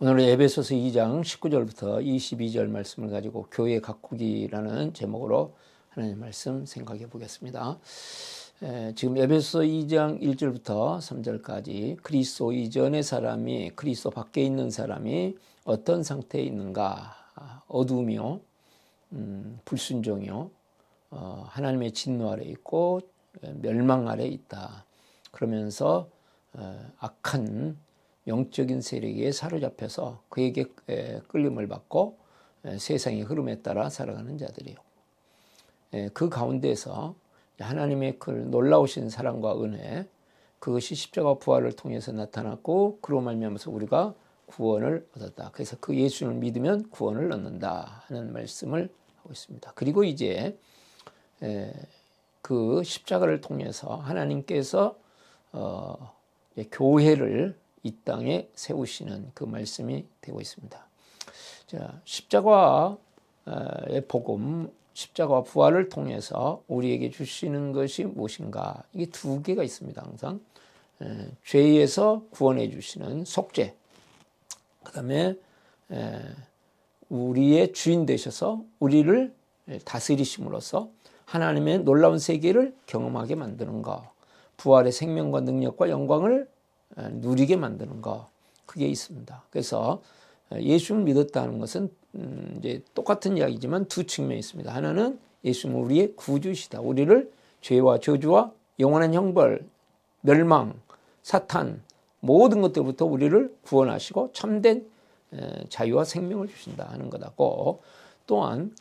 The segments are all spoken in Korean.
오늘은 에베소서 2장 19절부터 22절 말씀을 가지고 교회 가꾸기라는 제목으로 하나님 말씀 생각해 보겠습니다. 지금 에베소서 2장 1절부터 3절까지 그리스도 이전의 사람이 그리스도 밖에 있는 사람이 어떤 상태에 있는가, 어둠이요, 불순종이요, 하나님의 진노 아래 있고 멸망 아래 있다. 그러면서 악한 영적인 세력에 사로잡혀서 그에게 끌림을 받고 세상의 흐름에 따라 살아가는 자들이요. 그 가운데서 하나님의 그 놀라우신 사랑과 은혜, 그것이 십자가 부활을 통해서 나타났고 그로 말미암아서 우리가 구원을 얻었다. 그래서 그 예수를 믿으면 구원을 얻는다 하는 말씀을 하고 있습니다. 그리고 이제 그 십자가를 통해서 하나님께서 교회를 이 땅에 세우시는 그 말씀이 되고 있습니다. 자, 십자가의 복음, 십자가와 부활을 통해서 우리에게 주시는 것이 무엇인가? 이게 두 개가 있습니다. 항상 죄에서 구원해 주시는 속죄, 그 다음에 우리의 주인 되셔서 우리를 다스리심으로써 하나님의 놀라운 세계를 경험하게 만드는 것, 부활의 생명과 능력과 영광을 누리게 만드는 것, 그게 있습니다. 그래서 예수를 믿었다는 것은 이제 똑같은 이야기지만 두 측면이 있습니다. 하나는 예수는 우리의 구주시다. 우리를 죄와 저주와 영원한 형벌, 멸망, 사탄 모든 것들부터 우리를 구원하시고 참된 자유와 생명을 주신다 하는 것하고, 또한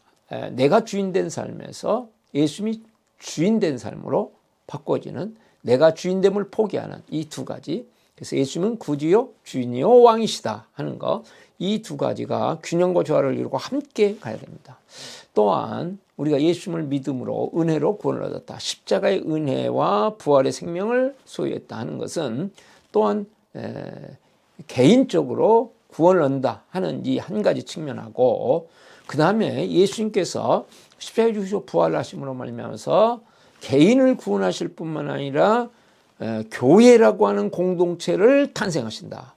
내가 주인된 삶에서 예수님이 주인된 삶으로 바꿔지는, 내가 주인됨을 포기하는 이 두 가지, 그래서 예수님은 구주요 주인이요 왕이시다 하는 거, 이 두 가지가 균형과 조화를 이루고 함께 가야 됩니다. 또한 우리가 예수님을 믿음으로 은혜로 구원을 얻었다, 십자가의 은혜와 부활의 생명을 소유했다 하는 것은 또한 개인적으로 구원을 얻는다 하는 이 한 가지 측면하고, 그 다음에 예수님께서 십자가에 죽으시고 부활하심으로 말미암아서 개인을 구원하실 뿐만 아니라 교회라고 하는 공동체를 탄생하신다.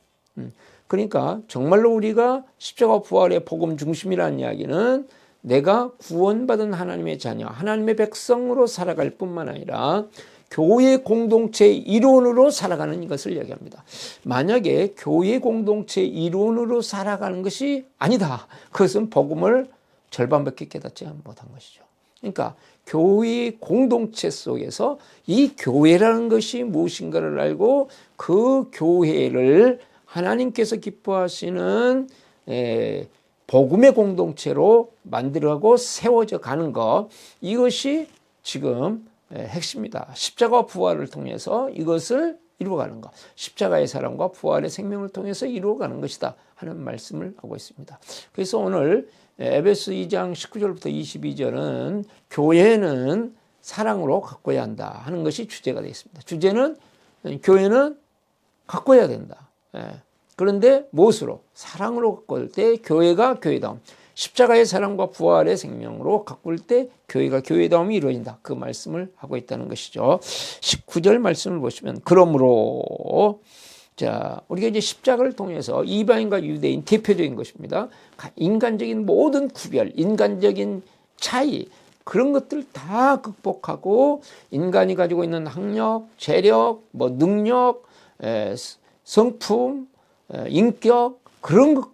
그러니까 정말로 우리가 십자가 부활의 복음 중심이라는 이야기는 내가 구원받은 하나님의 자녀, 하나님의 백성으로 살아갈 뿐만 아니라 교회 공동체의 일원으로 살아가는 것을 이야기합니다. 만약에 교회 공동체의 일원으로 살아가는 것이 아니다, 그것은 복음을 절반밖에 깨닫지 못한 것이죠. 그러니까 교회 공동체 속에서 이 교회라는 것이 무엇인가를 알고 그 교회를 하나님께서 기뻐하시는 복음의 공동체로 만들어가고 세워져 가는 것, 이것이 지금 핵심이다. 십자가 부활을 통해서 이것을 이루어가는 것, 십자가의 사랑과 부활의 생명을 통해서 이루어가는 것이다 하는 말씀을 하고 있습니다. 그래서 오늘 에베소 2장 19절부터 22절은 교회는 사랑으로 가꿔야 한다 하는 것이 주제가 되어 있습니다. 주제는 교회는 가꿔야 된다. 그런데 무엇으로? 사랑으로 가꿀 때 교회가 교회다움, 십자가의 사랑과 부활의 생명으로 가꿀 때 교회가 교회다움이 이루어진다, 그 말씀을 하고 있다는 것이죠. 19절 말씀을 보시면, 그러므로, 자, 우리가 이제 십자가를 통해서 이방인과 유대인 대표적인 것입니다. 인간적인 모든 구별, 인간적인 차이, 그런 것들 다 극복하고 인간이 가지고 있는 학력, 재력, 능력, 성품, 인격, 그런 것,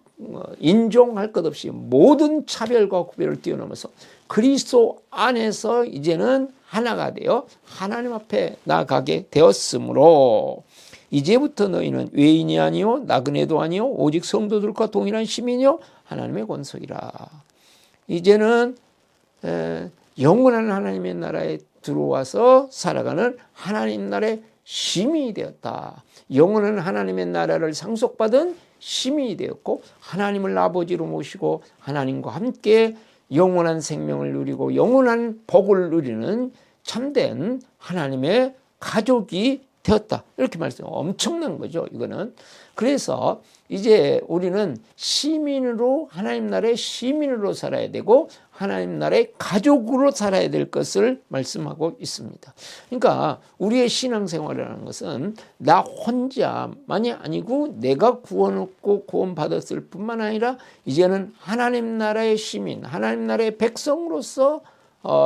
인종할 것 없이 모든 차별과 구별을 뛰어넘어서 그리스도 안에서 이제는 하나가 되어 하나님 앞에 나아가게 되었으므로 이제부터 너희는 외인이 아니요 나그네도 아니요 오직 성도들과 동일한 시민이요 하나님의 권속이라. 이제는 영원한 하나님의 나라에 들어와서 살아가는 하나님 나라의 시민이 되었다. 영원한 하나님의 나라를 상속받은 시민이 되었고, 하나님을 아버지로 모시고 하나님과 함께 영원한 생명을 누리고 영원한 복을 누리는 참된 하나님의 가족이 되었다, 이렇게 말씀해요. 엄청난 거죠, 이거는. 그래서 이제 우리는 시민으로 하나님 나라의 시민으로 살아야 되고 하나님 나라의 가족으로 살아야 될 것을 말씀하고 있습니다. 그러니까 우리의 신앙생활이라는 것은 나 혼자만이 아니고 내가 구원 얻고 구원 받았을 뿐만 아니라 이제는 하나님 나라의 시민, 하나님 나라의 백성으로서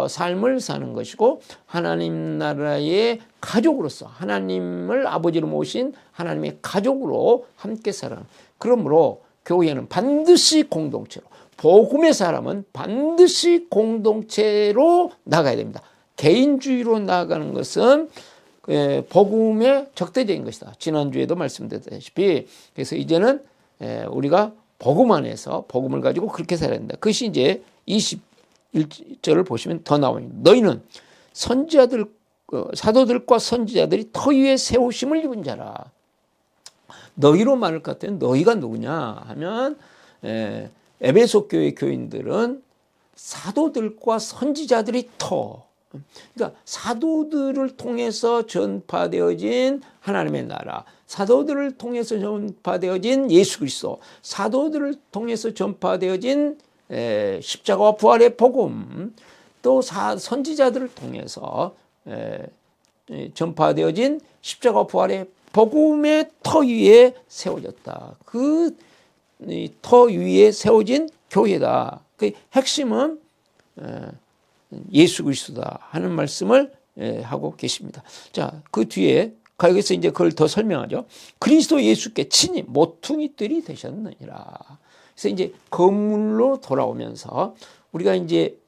삶을 사는 것이고 하나님 나라의 가족으로서 하나님을 아버지로 모신 하나님의 가족으로 함께 살아가는. 그러므로 교회는 반드시 공동체로, 복음의 사람은 반드시 공동체로 나가야 됩니다. 개인주의로 나아가는 것은 복음의 적대적인 것이다. 지난주에도 말씀드렸다시피 그래서 이제는 우리가 복음 안에서 복음을 가지고 그렇게 살아야 된다. 그것이 이제 21절을 보시면 더 나옵니다. 너희는 선지자들, 사도들과 선지자들이 터 위에 세우심을 입은 자라. 너희로 말할 것 같아요. 너희가 누구냐 하면 에베소 교회 교인들은 사도들과 선지자들이 터. 그러니까 사도들을 통해서 전파되어진 하나님의 나라, 사도들을 통해서 전파되어진 예수 그리스도, 사도들을 통해서 전파되어진 십자가와 부활의 복음, 또 선지자들을 통해서 전파되어진 십자가와 부활의 복음의 터 위에 세워졌다. 그 터 위에 세워진 교회다. 그 핵심은 예수 그리스도다 하는 말씀을 하고 계십니다. 자, 그 뒤에 여기서 이제 그걸 더 설명하죠. 그리스도 예수께 친히 모퉁이들이 되셨느니라. 그래서 이제 건물로 돌아오면서 우리가 이제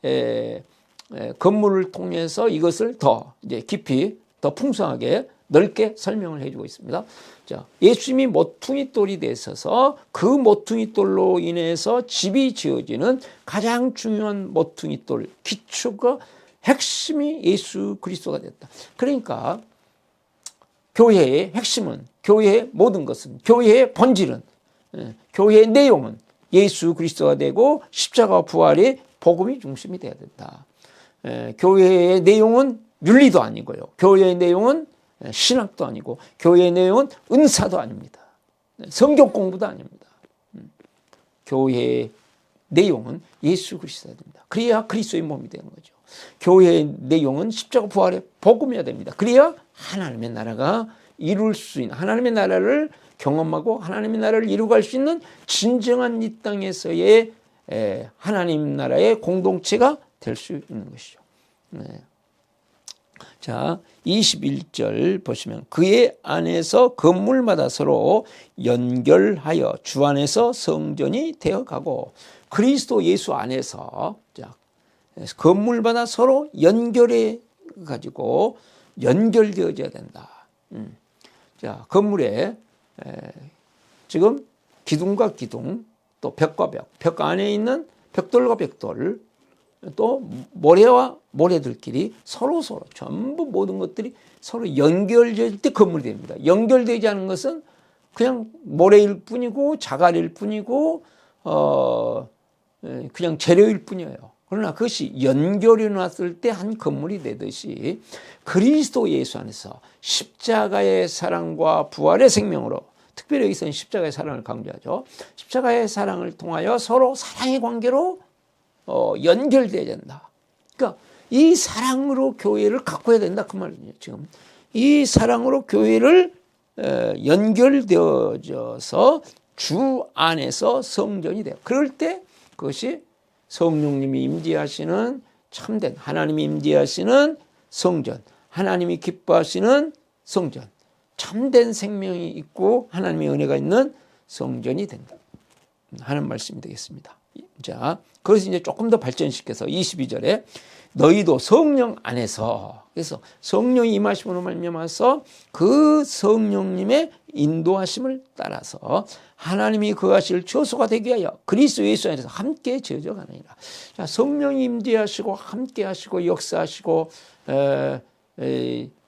건물을 통해서 이것을 더 이제 깊이 더 풍성하게 넓게 설명을 해주고 있습니다. 자, 예수님이 모퉁이돌이 되셔서 그 모퉁이돌로 인해서 집이 지어지는 가장 중요한 모퉁이돌 기초가 핵심이 예수 그리스도가 됐다. 그러니까 교회의 핵심은, 교회의 모든 것은, 교회의 본질은, 교회의 내용은 예수 그리스도가 되고 십자가와 부활의 복음이 중심이 되어야 된다. 교회의 내용은 윤리도 아니고요. 교회의 내용은 신학도 아니고 교회의 내용은 은사도 아닙니다. 성경 공부도 아닙니다. 교회의 내용은 예수 그리스도가 됩니다. 그래야 그리스도의 몸이 되는 거죠. 교회의 내용은 십자가 부활의 복음이어야 됩니다. 그래야 하나님의 나라가 이룰 수 있는, 하나님의 나라를 경험하고 하나님의 나라를 이루갈 수 있는 진정한 이 땅에서의 하나님 나라의 공동체가 될 수 있는 것이죠. 네. 자, 21절 보시면 그의 안에서 건물마다 서로 연결하여 주 안에서 성전이 되어가고, 그리스도 예수 안에서 자, 건물마다 서로 연결해 가지고 연결되어져야 된다. 자, 건물에 지금 기둥과 기둥, 또 벽과 벽, 벽 안에 있는 벽돌과 벽돌, 또 모래와 모래들끼리 서로 전부 모든 것들이 서로 연결될 때 건물이 됩니다. 연결되지 않은 것은 그냥 모래일 뿐이고 자갈일 뿐이고 그냥 재료일 뿐이에요. 그러나 그것이 연결해 놨을 때 한 건물이 되듯이 그리스도 예수 안에서 십자가의 사랑과 부활의 생명으로, 특별히 여기서는 십자가의 사랑을 강조하죠. 십자가의 사랑을 통하여 서로 사랑의 관계로 연결돼야 된다. 그러니까 이 사랑으로 교회를 가꿔야 된다 그 말이에요. 지금 이 사랑으로 교회를 연결되어져서 주 안에서 성전이 돼요. 그럴 때 그것이 성령님이 임재하시는 참된, 하나님이 임재하시는 성전, 하나님이 기뻐하시는 성전, 참된 생명이 있고 하나님의 은혜가 있는 성전이 된다 하는 말씀이 되겠습니다. 자, 그래서 이제 조금 더 발전시켜서 22절에 너희도 성령 안에서, 그래서 성령이 임하심으로 말미암아서 그 성령님의 인도하심을 따라서 하나님이 거하실 처소가 되게 하여 그리스도 예수 안에서 함께 지어져 가느니라. 자, 성령이 임재하시고 함께 하시고 역사하시고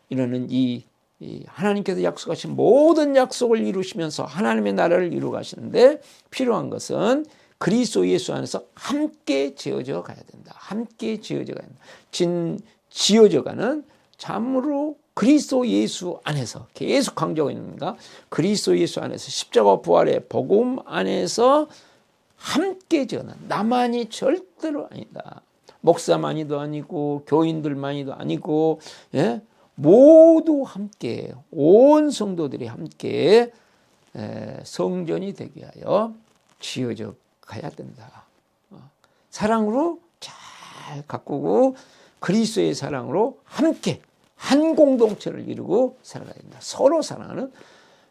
이러는 이 하나님께서 약속하신 모든 약속을 이루시면서 하나님의 나라를 이루어 가시는데 필요한 것은 그리스도 예수 안에서 함께 지어져 가야 된다. 함께 지어져 가야 된다. 지어져 가는 참으로 그리스도 예수 안에서 계속 강조하고 있는가? 그리스도 예수 안에서 십자가 부활의 복음 안에서 함께 전한, 나만이 절대로 아니다. 목사만이도 아니고 교인들만이도 아니고, 예? 모두 함께, 온 성도들이 함께 성전이 되게 하여 지어져 가야 된다. 사랑으로 잘 가꾸고 그리스도의 사랑으로 함께 한 공동체를 이루고 살아가야 된다. 서로 사랑하는,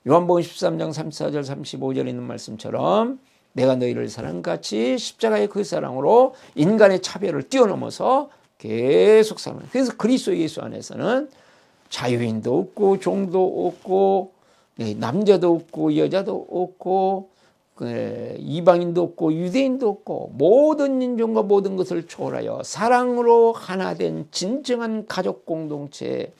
요한복음 13장 34절 35절에 있는 말씀처럼 내가 너희를 사랑같이 십자가의 그 사랑으로 인간의 차별을 뛰어넘어서 계속 사랑하는. 그래서 그리스도 예수 안에서는 자유인도 없고 종도 없고 남자도 없고 여자도 없고 이방인도 없고 유대인도 없고 모든 인종과 모든 것을 초월하여 사랑으로 하나 된 진정한 가족 공동체,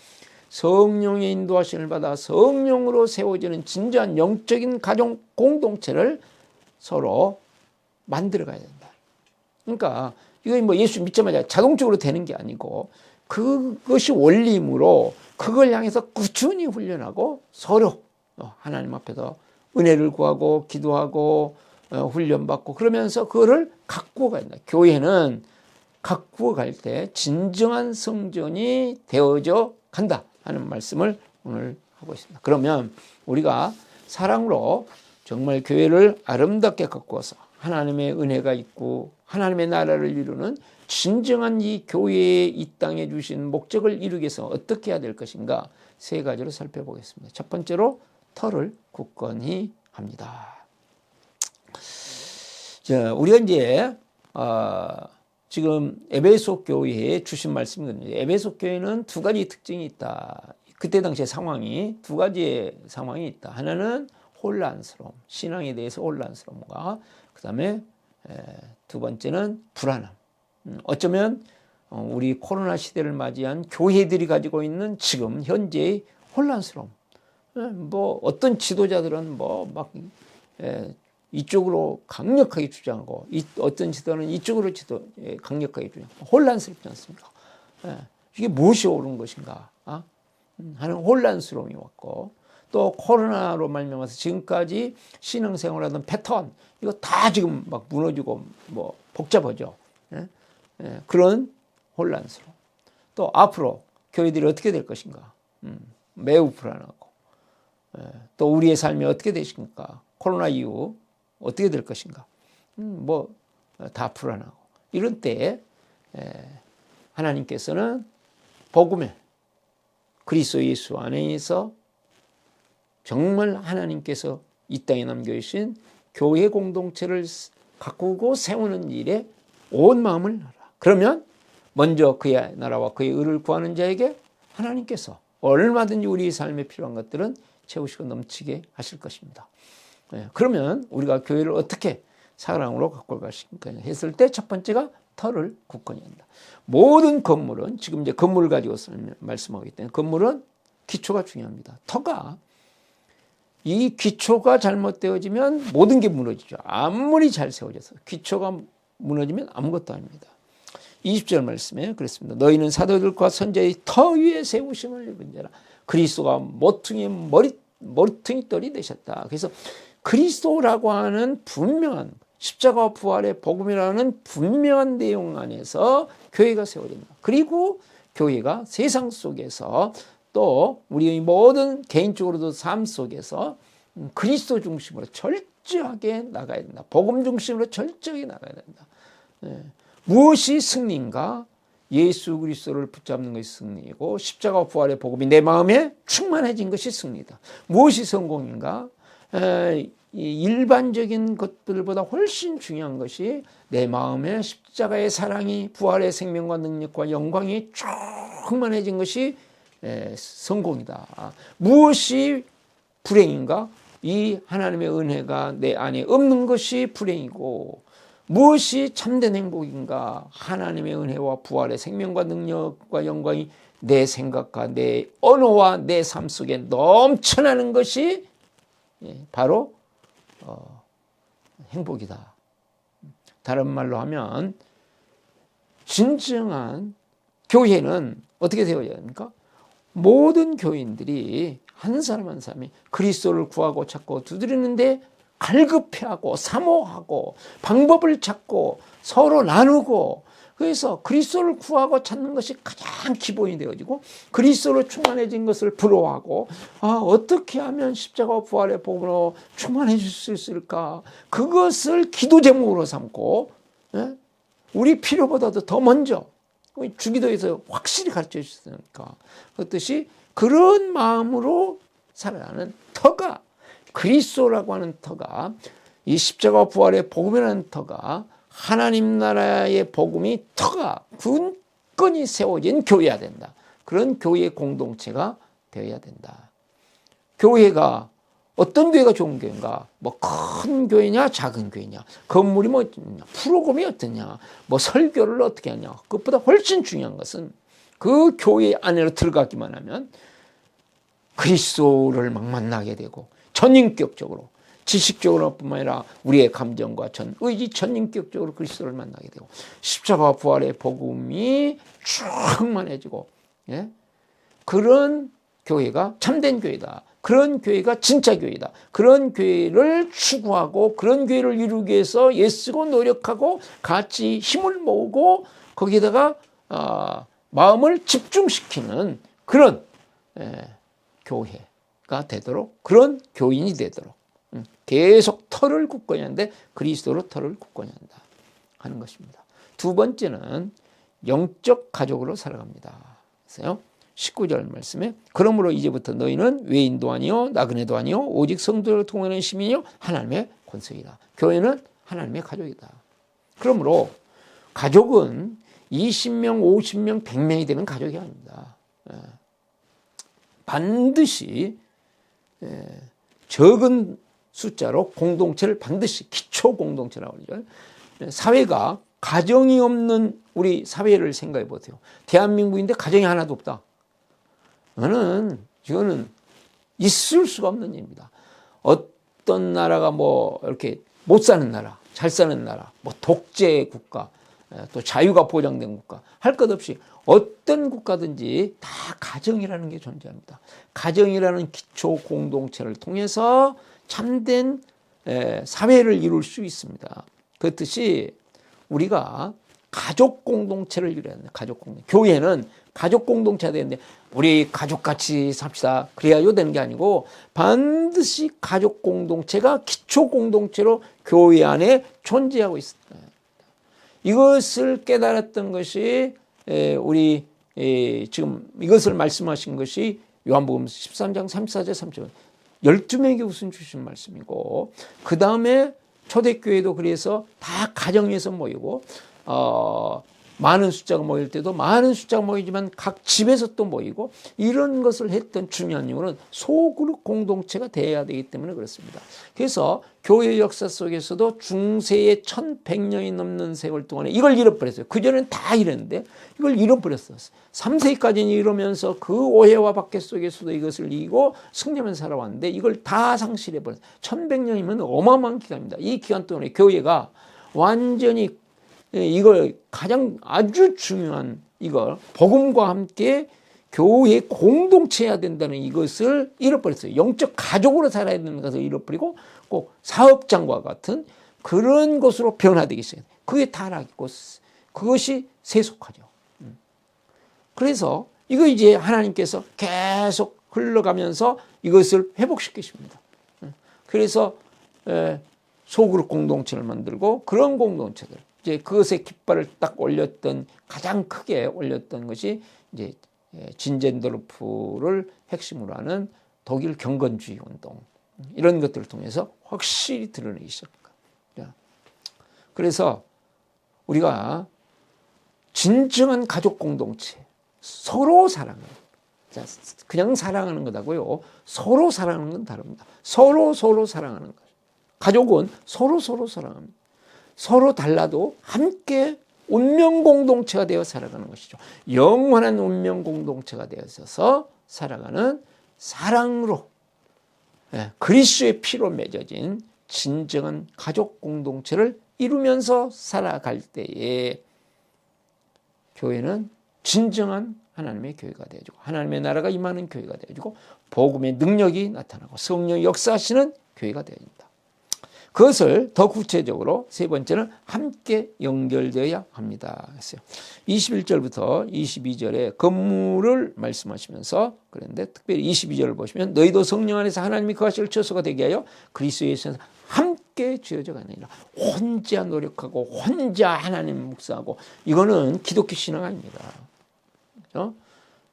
성령의 인도하심을 받아 성령으로 세워지는 진정한 영적인 가족 공동체를 서로 만들어 가야 된다. 그러니까 이거 뭐 예수 믿자마자 자동적으로 되는 게 아니고 그것이 원리이므로 그걸 향해서 꾸준히 훈련하고 서로 하나님 앞에서 은혜를 구하고 기도하고 훈련받고 그러면서 그거를 가꾸어 가야 된다. 교회는 가꾸어 갈 때 진정한 성전이 되어져 간다 하는 말씀을 오늘 하고 있습니다. 그러면 우리가 사랑으로 정말 교회를 아름답게 가꾸어서 하나님의 은혜가 있고 하나님의 나라를 이루는 진정한 이 교회의 이 땅에 주신 목적을 이루기 위해서 어떻게 해야 될 것인가 세 가지로 살펴보겠습니다. 첫 번째로 터를 굳건히 합니다. 자, 우리가 이제 지금 에베소 교회에 주신 말씀이거든요. 에베소 교회는 두 가지 특징이 있다. 그때 당시의 상황이 두 가지의 상황이 있다. 하나는 혼란스러움, 신앙에 대해서 혼란스러움과 그 다음에 두 번째는 불안함. 어쩌면 우리 코로나 시대를 맞이한 교회들이 가지고 있는 지금 현재의 혼란스러움. 뭐 어떤 지도자들은 뭐 막 이쪽으로 강력하게 주장하고 어떤 지도는 이쪽으로 강력하게 주장하고 혼란스럽지 않습니까? 이게 무엇이 옳은 것인가 하는 혼란스러움이 왔고 또 코로나로 말미암아서 지금까지 신앙생활하던 패턴 이거 다 지금 막 무너지고 뭐 복잡하죠. 그런 혼란스러움. 또 앞으로 교회들이 어떻게 될 것인가 매우 불안하고 또 우리의 삶이 어떻게 되십니까? 코로나 이후 어떻게 될 것인가? 뭐 다 불안하고 이런 때에 하나님께서는 복음에 그리스도 예수 안에서 정말 하나님께서 이 땅에 남겨주신 교회 공동체를 가꾸고 세우는 일에 온 마음을 다하라. 그러면 먼저 그의 나라와 그의 의를 구하는 자에게 하나님께서 얼마든지 우리의 삶에 필요한 것들은 채우시고 넘치게 하실 것입니다. 그러면 우리가 교회를 어떻게 사랑으로 가꾸어 가실까 했을 때 첫 번째가 터를 굳건히 한다. 모든 건물은 지금 이제 건물을 가지고 말씀하기 때문에 건물은 기초가 중요합니다. 터가 이 기초가 잘못되어지면 모든 게 무너지죠. 아무리 잘 세워져서 기초가 무너지면 아무것도 아닙니다. 20절 말씀에 그랬습니다. 너희는 사도들과 선지자의 터 위에 세우심을 입은 자라. 그리스도가 모퉁이의 머리퉁이 떨이 되셨다. 그래서 그리스도라고 하는 분명한 십자가 부활의 복음이라는 분명한 내용 안에서 교회가 세워진다. 그리고 교회가 세상 속에서 또 우리의 모든 개인적으로도 삶 속에서 그리스도 중심으로 철저하게 나가야 된다. 복음 중심으로 철저하게 나가야 된다. 무엇이 승리인가? 예수 그리스도를 붙잡는 것이 승리이고 십자가 부활의 복음이 내 마음에 충만해진 것이 승리다. 무엇이 성공인가? 일반적인 것들보다 훨씬 중요한 것이 내 마음에 십자가의 사랑이 부활의 생명과 능력과 영광이 충만해진 것이 성공이다. 무엇이 불행인가? 이 하나님의 은혜가 내 안에 없는 것이 불행이고 무엇이 참된 행복인가? 하나님의 은혜와 부활의 생명과 능력과 영광이 내 생각과 내 언어와 내 삶 속에 넘쳐나는 것이 바로 행복이다. 다른 말로 하면 진정한 교회는 어떻게 되어야 합니까? 모든 교인들이 한 사람 한 사람이 그리스도를 구하고 찾고 두드리는데 갈급해하고 사모하고 방법을 찾고 서로 나누고, 그래서 그리스도를 구하고 찾는 것이 가장 기본이 되어지고, 그리스도로 충만해진 것을 부러워하고, 어떻게 하면 십자가 부활의 복음으로 충만해질 수 있을까, 그것을 기도 제목으로 삼고, 우리 필요보다도 더 먼저 주기도에서 확실히 가르쳐 주셨으니까, 그렇듯이 그런 마음으로 살아가는 터가, 그리스도라고 하는 터가, 이 십자가 부활의 복음이라는 터가, 하나님 나라의 복음이 터가 굳건히 세워진 교회가 된다. 그런 교회 공동체가 되어야 된다. 교회가 어떤 교회가 좋은 교회인가? 뭐 큰 교회냐 작은 교회냐, 건물이 뭐 어떠냐, 프로그램이 어떠냐, 뭐 설교를 어떻게 하냐, 그것보다 훨씬 중요한 것은 그 교회 안으로 들어가기만 하면 그리스도를 막 만나게 되고, 전인격적으로, 지식적으로 뿐만 아니라 우리의 감정과 의지, 전인격적으로 그리스도를 만나게 되고, 십자가 부활의 복음이 충만해지고, 그런 교회가 참된 교회다. 그런 교회가 진짜 교회다. 그런 교회를 추구하고, 그런 교회를 이루기 위해서 애쓰고 노력하고 같이 힘을 모으고 거기에다가 마음을 집중시키는 그런 교회가 되도록, 그런 교인이 되도록 계속 터를 굳건히 하는데 그리스도로 터를 굳건히 한다 하는 것입니다. 두 번째는 영적 가족으로 살아갑니다. 그래서요, 19절 말씀에 그러므로 이제부터 너희는 외인도 아니요 나그네도 아니요 오직 성도를 통하는 시민이요 하나님의 권속이다. 교회는 하나님의 가족이다. 그러므로 가족은 20명, 50명, 100명이 되는 가족이 아닙니다. 반드시 적은 숫자로 공동체를, 반드시 기초 공동체라고 그러죠. 사회가 가정이 없는 우리 사회를 생각해 보세요. 대한민국인데 가정이 하나도 없다. 이거는 있을 수가 없는 일입니다. 어떤 나라가 뭐 이렇게 못 사는 나라, 잘 사는 나라, 뭐 독재 국가, 또 자유가 보장된 국가, 할 것 없이 어떤 국가든지 다 가정이라는 게 존재합니다. 가정이라는 기초 공동체를 통해서 참된 사회를 이룰 수 있습니다. 그렇듯이 우리가 가족 공동체를 이루어야 합니다. 가족 공동체. 교회는 가족 공동체가 되는데 우리 가족같이 삽시다, 그래야죠 되는 게 아니고, 반드시 가족 공동체가 기초 공동체로 교회 안에 존재하고 있습니다. 이것을 깨달았던 것이 우리 지금 이것을 말씀하신 것이 요한복음 13장 34절 30절 12명에게 우선 주신 말씀이고, 그 다음에 초대교회도 그래서 다 가정에서 모이고, 많은 숫자가 모일 때도 많은 숫자가 모이지만 각 집에서 또 모이고, 이런 것을 했던 중요한 이유는 소그룹 공동체가 돼야 되기 때문에 그렇습니다. 그래서 교회 역사 속에서도 중세의 1100년이 넘는 세월 동안에 이걸 잃어버렸어요. 그전에는 다 이랬는데 이걸 잃어버렸어요. 3세기까지는 이러면서 그 오해와 박해 속에서도 이것을 이기고 승리하면서 살아왔는데 이걸 다 상실해버렸어요. 1100년이면 어마어마한 기간입니다. 이 기간 동안에 교회가 완전히 이걸 가장 아주 중요한 이걸 복음과 함께 교회 공동체해야 된다는 이것을 잃어버렸어요. 영적 가족으로 살아야 되는 것을 잃어버리고 꼭 사업장과 같은 그런 것으로 변화되기 시작해요. 그게 타락이고 그것이 세속화죠. 그래서 이거 이제 하나님께서 계속 흘러가면서 이것을 회복시키십니다. 그래서 소그룹 공동체를 만들고, 그런 공동체들, 이제 그것의 깃발을 딱 올렸던, 가장 크게 올렸던 것이 이제 진젠도르프를 핵심으로 하는 독일 경건주의 운동, 이런 것들을 통해서 확실히 드러내기 시작합니다. 그래서 우리가 진정한 가족 공동체, 서로 사랑하는, 그냥 사랑하는 것하고요, 서로 사랑하는 건 다릅니다. 서로 사랑하는 것. 가족은 서로 사랑합니다. 서로 달라도 함께 운명 공동체가 되어 살아가는 것이죠. 영원한 운명 공동체가 되어서 살아가는 사랑으로, 그리스도의 피로 맺어진 진정한 가족 공동체를 이루면서 살아갈 때에 교회는 진정한 하나님의 교회가 되어지고 하나님의 나라가 임하는 교회가 되어지고 복음의 능력이 나타나고 성령이 역사하시는 교회가 되어진다. 그것을 더 구체적으로 세 번째는 함께 연결되어야 합니다. 했어요. 21절부터 22절에 건물을 말씀하시면서 그런데 특별히 22절을 보시면 너희도 성령 안에서 하나님이 거하실 처소가 되게 하여 그리스도 예수에서 함께 지어져 가느니라. 혼자 노력하고 혼자 하나님 묵상하고 이거는 기독교 신앙 아닙니다. 그렇죠?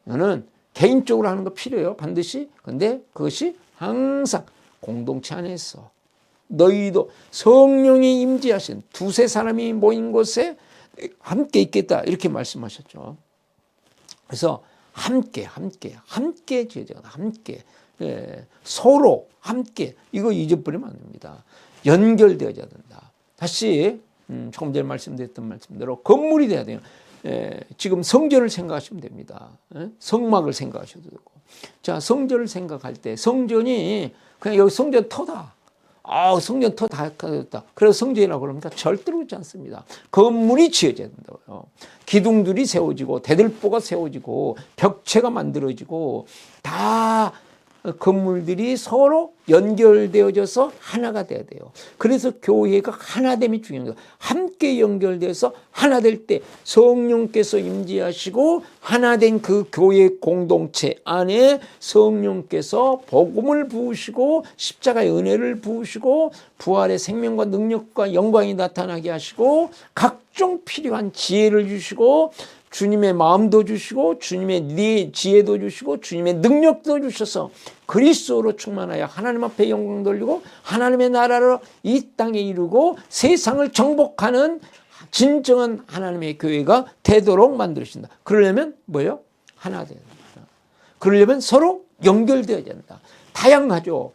이거는 개인적으로 하는 거 필요해요. 반드시. 근데 그것이 항상 공동체 안에서 너희도 성령이 임재하신 두세 사람이 모인 곳에 함께 있겠다 이렇게 말씀하셨죠. 그래서 함께 지어져 함께 서로 함께 이거 잊어버리면 안 됩니다. 연결되어져야 된다. 다시 조금 전에 말씀드렸던 말씀대로 건물이 돼야 돼요. 지금 성전을 생각하시면 됩니다. 성막을 생각하셔도 되고. 자, 성전을 생각할 때 성전이 그냥 여기 성전 터다. 성전 터 다 가졌다. 그래서 성전이라고 그럽니까? 절대로 그렇지 않습니다. 건물이 지어져야 된다고요. 기둥들이 세워지고 대들보가 세워지고 벽체가 만들어지고 다 건물들이 서로 연결되어져서 하나가 돼야 돼요. 그래서 교회가 하나됨이 중요한 거예요. 함께 연결돼서 하나 될 때 성령께서 임재하시고 하나된 그 교회 공동체 안에 성령께서 복음을 부으시고 십자가의 은혜를 부으시고 부활의 생명과 능력과 영광이 나타나게 하시고 각종 필요한 지혜를 주시고 주님의 마음도 주시고 주님의 지혜도 주시고 주님의 능력도 주셔서 그리스도로 충만하여 하나님 앞에 영광 돌리고 하나님의 나라를 이 땅에 이루고 세상을 정복하는 진정한 하나님의 교회가 되도록 만드신다. 그러려면 뭐예요? 하나 되어야 된다. 그러려면 서로 연결되어야 된다. 다양하죠.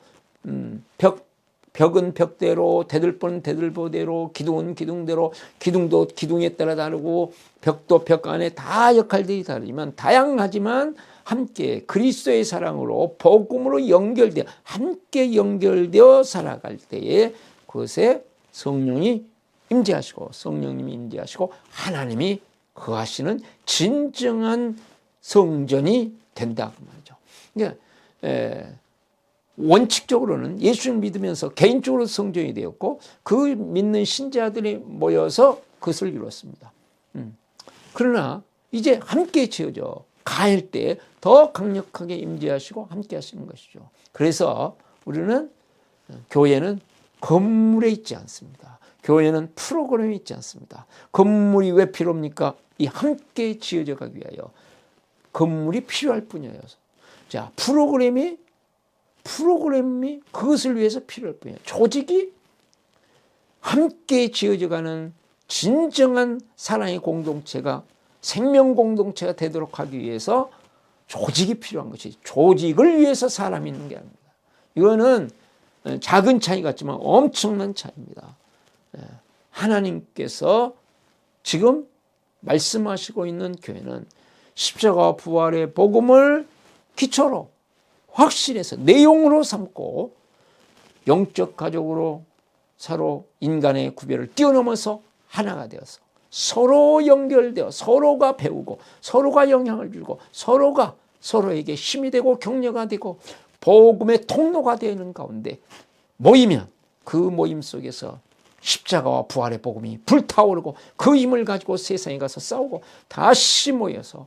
벽은 벽대로, 대들보는 대들보대로, 기둥은 기둥대로, 기둥도 기둥에 따라 다르고 벽도 벽 안에 다 역할들이 다르지만 다양하지만 함께 그리스도의 사랑으로 복음으로 연결되어 함께 연결되어 살아갈 때에 그것에 성령이 임재하시고 성령님이 임재하시고 하나님이 거하시는 진정한 성전이 된다 그 말이죠. 그러니까 원칙적으로는 예수를 믿으면서 개인적으로 성전이 되었고 그 믿는 신자들이 모여서 그것을 이뤘습니다. 그러나 이제 함께 지어져 갈 때 더 강력하게 임재하시고 함께 하시는 것이죠. 그래서 우리는 교회는 건물에 있지 않습니다. 교회는 프로그램에 있지 않습니다. 건물이 왜 필요합니까? 이 함께 지어져 가기 위하여 건물이 필요할 뿐이에요. 자, 프로그램이 그것을 위해서 필요할 뿐이에요. 조직이 함께 지어져가는 진정한 사랑의 공동체가 생명 공동체가 되도록 하기 위해서 조직이 필요한 것이 조직을 위해서 사람이 있는 게 아닙니다. 이거는 작은 차이 같지만 엄청난 차이입니다. 하나님께서 지금 말씀하시고 있는 교회는 십자가와 부활의 복음을 기초로 확신해서 내용으로 삼고 영적 가족으로 서로 인간의 구별을 뛰어넘어서 하나가 되어서 서로 연결되어 서로가 배우고 서로가 영향을 주고 서로가 서로에게 힘이 되고 격려가 되고 복음의 통로가 되는 가운데 모이면 그 모임 속에서 십자가와 부활의 복음이 불타오르고 그 힘을 가지고 세상에 가서 싸우고 다시 모여서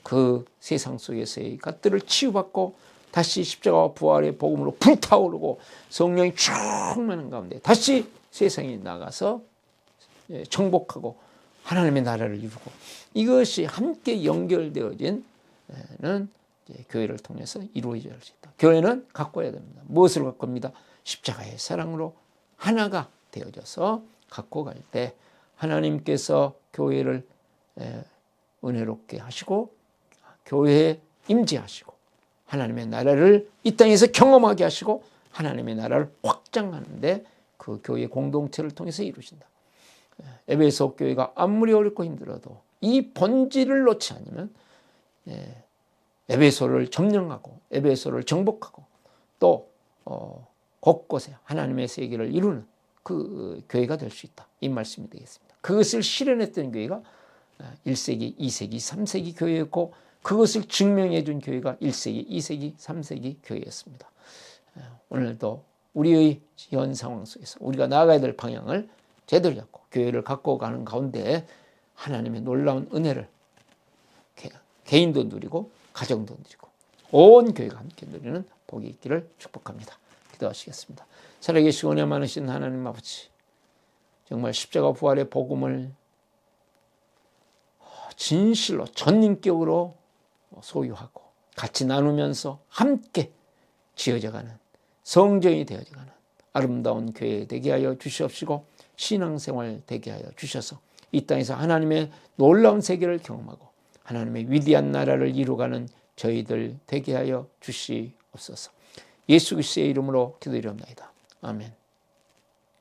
그 세상 속에서의 것들을 치유받고 다시 십자가와 부활의 복음으로 불타오르고 성령이 충만한 가운데 다시 세상에 나가서 정복하고 하나님의 나라를 이루고 이것이 함께 연결되어진 교회를 통해서 이루어질 수 있다. 교회는 갖고 와야 됩니다. 무엇을 갖고 옵니다? 십자가의 사랑으로 하나가 되어져서 갖고 갈 때 하나님께서 교회를 은혜롭게 하시고 교회에 임재하시고 하나님의 나라를 이 땅에서 경험하게 하시고 하나님의 나라를 확장하는데 그 교회 공동체를 통해서 이루신다. 에베소 교회가 아무리 어렵고 힘들어도 이 본질을 놓지 않으면 에베소를 점령하고 에베소를 정복하고 또 곳곳에 하나님의 세계를 이루는 그 교회가 될 수 있다. 이 말씀이 되겠습니다. 그것을 실현했던 교회가 1세기, 2세기, 3세기 교회였고 그것을 증명해 준 교회가 1세기, 2세기, 3세기 교회였습니다. 오늘도 우리의 현 상황 속에서 우리가 나아가야 될 방향을 제대로 잡고 교회를 갖고 가는 가운데 하나님의 놀라운 은혜를 개인도 누리고 가정도 누리고 온 교회가 함께 누리는 복이 있기를 축복합니다. 기도하시겠습니다. 살아계시고 은혜 많으신 하나님 아버지, 정말 십자가 부활의 복음을 진실로 전인격으로 소유하고 같이 나누면서 함께 지어져가는 성전이 되어져가는 아름다운 교회 되게 하여 주시옵시고 신앙생활 되게 하여 주셔서 이 땅에서 하나님의 놀라운 세계를 경험하고 하나님의 위대한 나라를 이루어가는 저희들 되게 하여 주시옵소서. 예수 그리스도의 이름으로 기도드립니다. 아멘.